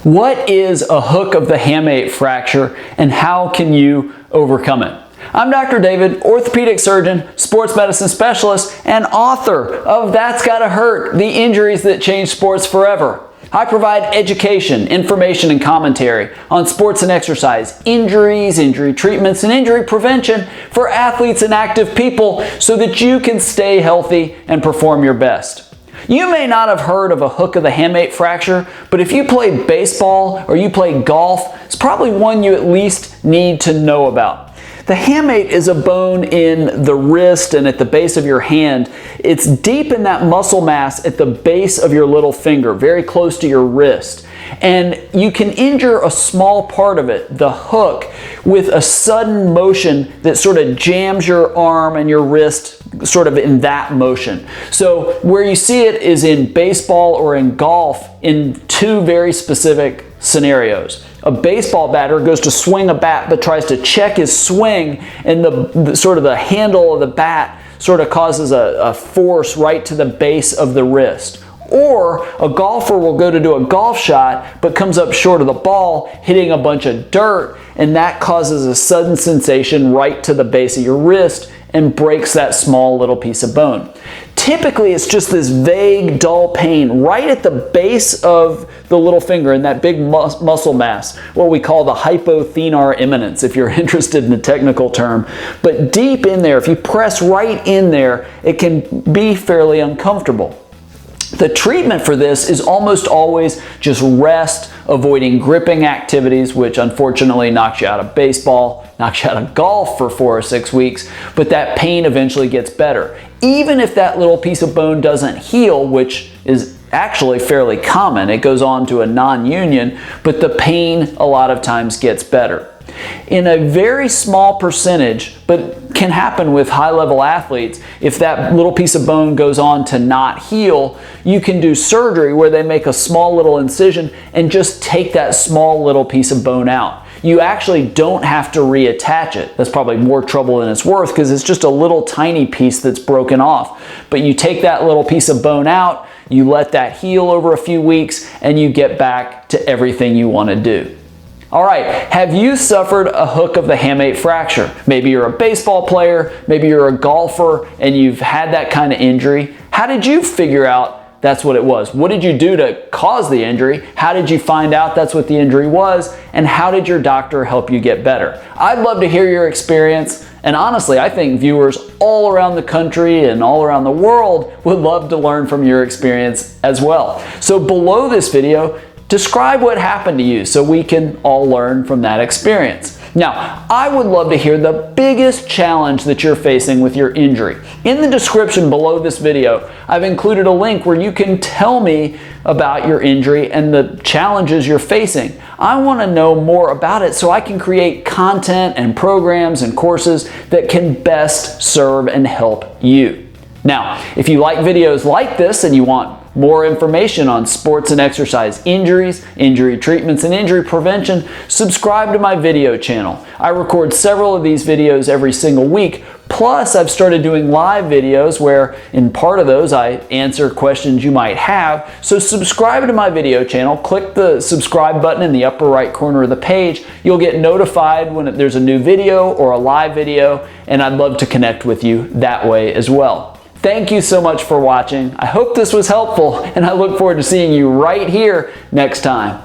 What is a hook of the hamate fracture and how can you overcome it? I'm Dr. David, orthopedic surgeon, sports medicine specialist, and author of That's Gotta Hurt, the injuries that changed sports forever. I provide education, information, and commentary on sports and exercise, injuries, injury treatments, and injury prevention for athletes and active people so that you can stay healthy and perform your best. You may not have heard of a hook of the hamate fracture, but if you play baseball or you play golf, it's probably one you at least need to know about. The hamate is a bone in the wrist and at the base of your hand. It's deep in that muscle mass at the base of your little finger, very close to your wrist. And you can injure a small part of it, the hook, with a sudden motion that sort of jams your arm and your wrist sort of in that motion. So where you see it is in baseball or in golf in two very specific scenarios. A baseball batter goes to swing a bat but tries to check his swing, and the sort of the handle of the bat sort of causes a force right to the base of the wrist. Or a golfer will go to do a golf shot but comes up short of the ball, hitting a bunch of dirt, and that causes a sudden sensation right to the base of your wrist and breaks that small little piece of bone. Typically, it's just this vague, dull pain right at the base of the little finger in that big muscle mass, what we call the hypothenar eminence, if you're interested in the technical term. But deep in there, if you press right in there, it can be fairly uncomfortable. The treatment for this is almost always just rest, avoiding gripping activities, which unfortunately knocks you out of baseball, knocks you out of golf for 4 or 6 weeks, but that pain eventually gets better. Even if that little piece of bone doesn't heal, which is actually fairly common, it goes on to a non-union, but the pain a lot of times gets better. In a very small percentage, but can happen with high-level athletes, if that little piece of bone goes on to not heal, you can do surgery where they make a small little incision and just take that small little piece of bone out. You actually don't have to reattach it. That's probably more trouble than it's worth because it's just a little tiny piece that's broken off. But you take that little piece of bone out, you let that heal over a few weeks, and you get back to everything you want to do. All right, have you suffered a hook of the hamate fracture? Maybe you're a baseball player, maybe you're a golfer, and you've had that kind of injury. How did you figure out that's what it was? What did you do to cause the injury? How did you find out that's what the injury was? And how did your doctor help you get better? I'd love to hear your experience. And honestly, I think viewers all around the country and all around the world would love to learn from your experience as well. So below this video, describe what happened to you so we can all learn from that experience. Now, I would love to hear the biggest challenge that you're facing with your injury. In the description below this video, I've included a link where you can tell me about your injury and the challenges you're facing. I want to know more about it so I can create content and programs and courses that can best serve and help you. Now, if you like videos like this and you want more information on sports and exercise injuries, injury treatments, and injury prevention, subscribe to my video channel. I record several of these videos every single week. Plus, I've started doing live videos where in part of those I answer questions you might have. So subscribe to my video channel, click the subscribe button in the upper right corner of the page. You'll get notified when there's a new video or a live video, and I'd love to connect with you that way as well. Thank you so much for watching. I hope this was helpful, and I look forward to seeing you right here next time.